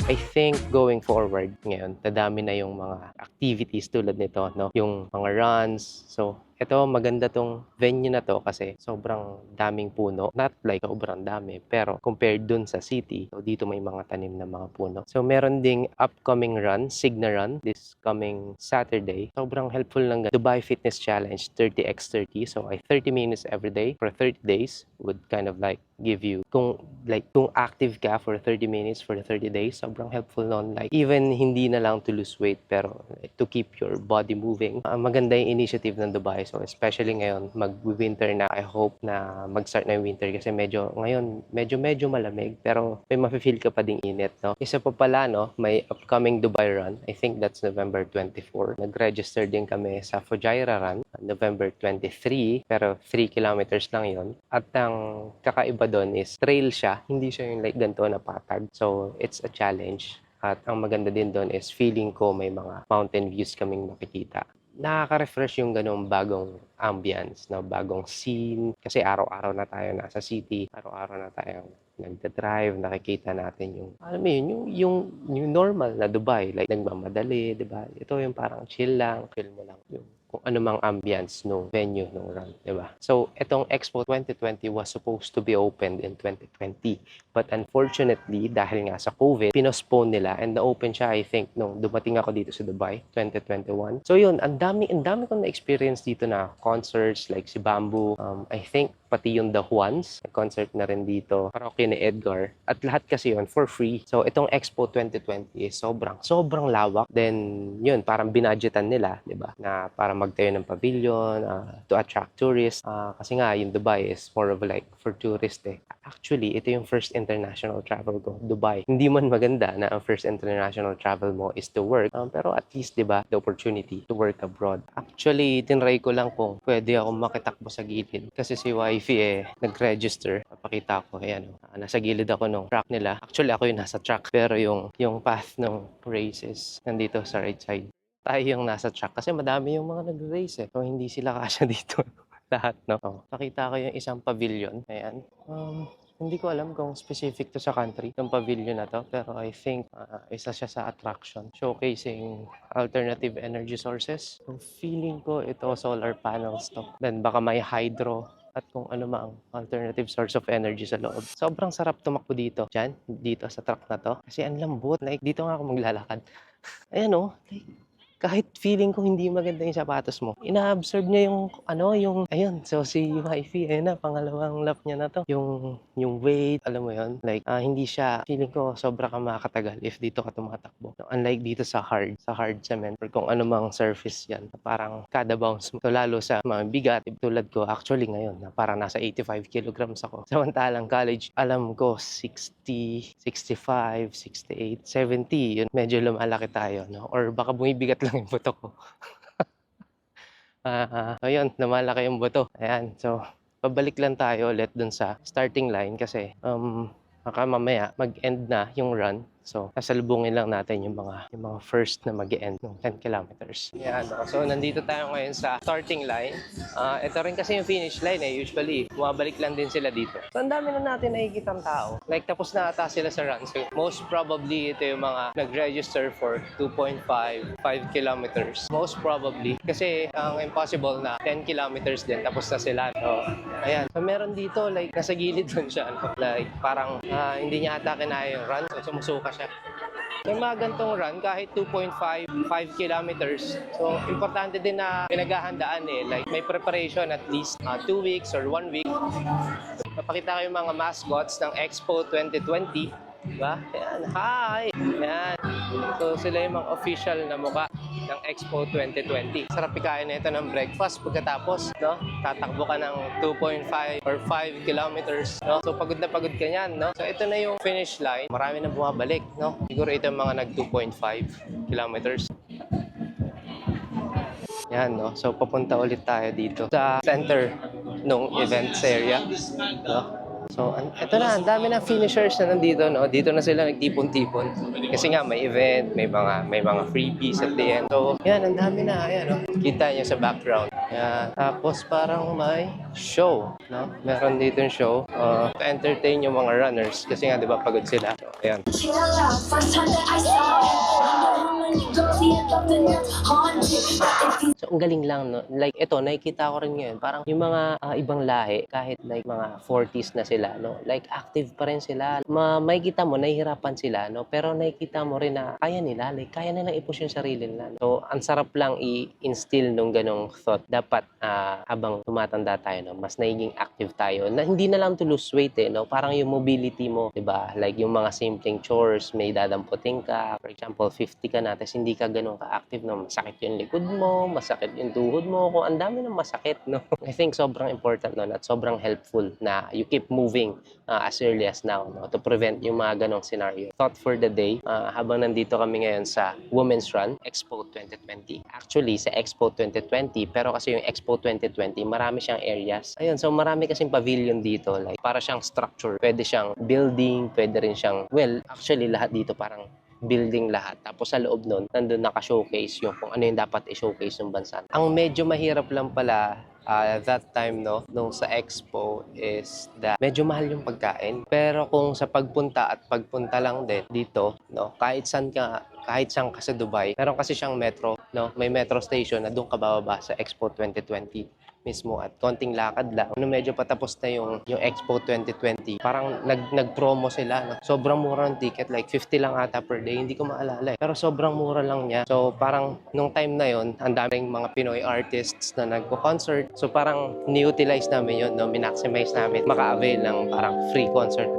I think going forward ngayon, dadami na yung mga activities tulad nito, no? Yung mga runs. So, ito maganda tong venue na to kasi sobrang daming puno. Not like sobrang dami, pero compared dun sa city, so dito may mga tanim na mga puno. So, meron ding upcoming run, Signa Run, this coming Saturday. Sobrang helpful ng Dubai Fitness Challenge 30x30. So, ay 30 minutes every day for 30 days would kind of like give you kung active ka for 30 minutes for the 30 days, sobrang helpful nun. Like, even hindi na lang to lose weight, pero like, to keep your body moving. Maganda yung initiative ng Dubai. So, especially ngayon, mag-winter na. I hope na mag-start na yung winter kasi ngayon, medyo malamig, pero may mafe-feel ka pa ding init, no? Isa pa pala, no, may upcoming Dubai Run. I think that's November 24. Nag-register din kami sa Fujairah Run, November 23, pero 3 kilometers lang yon. At ang kakaiba doon is trail siya, hindi siya yung like ganito na patag. So, it's a challenge. At ang maganda din doon is feeling ko may mga mountain views kaming makikita. Nakaka-refresh yung ganong bagong ambience, no? Bagong scene. Kasi araw-araw na tayo nasa city, araw-araw na tayo nagda-drive, nakikita natin yung, alam mo yun, yung normal na Dubai, like nagmamadali, di ba? Ito yung parang chill mo lang yung kung anumang ambience no venue nung run, di ba? So, itong Expo 2020 was supposed to be opened in 2020. But unfortunately, dahil nga sa COVID, pinospone nila and na-open siya, I think, nung dumating ako dito sa Dubai, 2021. So yun, ang dami kong na-experience dito na concerts like si Bamboo, I think pati yung The Juans, concert na rin dito, parokya ni Edgar, at lahat kasi yun for free. So itong Expo 2020 is sobrang lawak. Then yun, parang binadgetan nila, di ba? Na para magtayo ng pavilion, to attract tourists. Kasi nga, yung Dubai is more of like for tourists eh. Actually, ito yung first international travel ko, Dubai. Hindi man maganda na ang first international travel mo is to work, pero at least, di ba, the opportunity to work abroad. Actually, tinry ko lang kung pwede ako makitakbo sa gilid. Kasi si wifey nag-register. Papakita ko, ayan, nasa gilid ako nung track nila. Actually, ako yung nasa track, pero yung path ng races nandito sa right side. Tayo yung nasa track kasi madami yung mga nag-race eh. So, hindi sila kasya dito. Lahat, no? So, nakita ko yung isang pavilion. Ayan. Hindi ko alam kung specific to sa country, yung pavilion na to. Pero I think isa siya sa attraction. Showcasing alternative energy sources. So, feeling ko ito solar panels to. Then baka may hydro at kung ano mang alternative source of energy sa loob. Sobrang sarap tumakbo dito. Diyan, dito sa truck na to. Kasi ang lambot. Like, dito nga ako maglalakad. Ayan o. Like, kahit feeling ko hindi maganda yung sapatos mo, ina-absorb niya ayun. So, si wifey, ayun na, pangalawang lap niya na to. Yung weight, alam mo yun, like, hindi siya, feeling ko, sobra ka makakatagal if dito ka tumatakbo. So, unlike dito sa hard cement, or kung anumang surface yan, parang kada bounce mo. So, lalo sa mga bigat, tulad ko, actually ngayon, na parang nasa 85 kilograms ako. Samantalang college, alam ko, 60, 65, 68, 70, yun, medyo lumalaki tayo, no? Or baka bumibigat lang yung buto ko. Ayun, lumalaki yung buto. Ayan, so, pabalik lang tayo ulit dun sa starting line kasi, baka mamaya mag-end na yung run. So, sasalubungin lang natin yung mga first na mag-end ng 10 kilometers. Yan, so nandito tayo ngayon sa starting line. Ito rin kasi yung finish line eh. Usually, bumabalik lang din sila dito. So, ang dami na natin nakikita ng tao. Like, tapos na ata sila sa run. So, most probably, ito yung mga nag-register for 2.5, 5 kilometers. Most probably. Kasi, ang impossible na 10 kilometers din. Tapos na sila. So, ayan. So, meron dito, like, nasa gilid dun siya. Like, parang hindi niya ata kinaya yung run. So, sumusuka siya. Yung mga gantong run, kahit 2.5, 5 kilometers. So, importante din na pinaghahandaan eh. Like, may preparation at least 2 weeks or 1 week. Napakita ko yung mga mascots ng Expo 2020. Diba? Ayan, hi! Ayan. So, sila yung mga official na mukha ng Expo 2020. Sarap ikain na ito ng breakfast pagkatapos, no? Tatakbo ka ng 2.5 or 5 kilometers, no? So, pagod na pagod ka niyan, no? So, ito na yung finish line. Marami na bumabalik, no? Siguro ito yung mga nag 2.5 kilometers. Yan, no? So, papunta ulit tayo dito sa center nung events area, no? So, ito na, ang dami ng finishers na nandito, no? Dito na sila nagtipon-tipon. Kasi nga, may event, may mga freebies at the end. So, yan, ang dami na, ayan, no? Kita niyo sa background. Tapos parang may show, no? Meron dito yung show. To entertain yung mga runners kasi nga 'di ba pagod sila. So, ayan. So, ang galing lang, no? Like, ito, nakikita ko rin ngayon, parang yung mga ibang lahi, kahit like mga 40s na sila, no? Like, active pa rin sila. Makikita mo, nahihirapan sila, no? Pero nakikita mo rin na kaya nila, like, kaya nilang i-push yung sarili nila. No? So, ang sarap lang i-instill nung ganong thought. Dapat, habang tumatanda tayo, no? Mas nagiging active tayo. Na, hindi na lang to lose weight, eh, no? Parang yung mobility mo, di ba? Like, yung mga simpleng chores, may dadamputin ka. For example, 50 ka na, tapos hindi ka ganun ka-active, no? Masakit yung likod mo, masakit yung tuhod mo, kung ang dami ng masakit, no? I think sobrang important nun at sobrang helpful na you keep moving as early as now, no? To prevent yung mga ganong scenario. Thought for the day, habang nandito kami ngayon sa Women's Run, Expo 2020. Actually, sa Expo 2020, pero kasi yung Expo 2020, marami siyang areas. Ayun, so marami kasing pavilion dito, like para siyang structure. Pwede siyang building, pwede rin siyang, well, actually lahat dito parang building lahat. Tapos sa loob nun, nandun naka-showcase yung kung ano yung dapat i-showcase yung bansa. Ang medyo mahirap lang pala that time, no, nung sa expo is that medyo mahal yung pagkain. Pero kung sa pagpunta at pagpunta lang din dito, no, kahit saan ka sa Dubai, meron kasi siyang metro, no, may metro station na doon ka bababa sa Expo 2020 mismo at konting lakad lang. Nung medyo patapos na yung Expo 2020, parang nag-promo sila. No? Sobrang mura ng ticket, like 50 lang ata per day, hindi ko maalala eh. Pero sobrang mura lang niya. So parang nung time na yon, ang daming mga Pinoy artists na nagko-concert. So parang ni-utilize namin yun, no? Minaximize namin maka-avail ng parang free concert.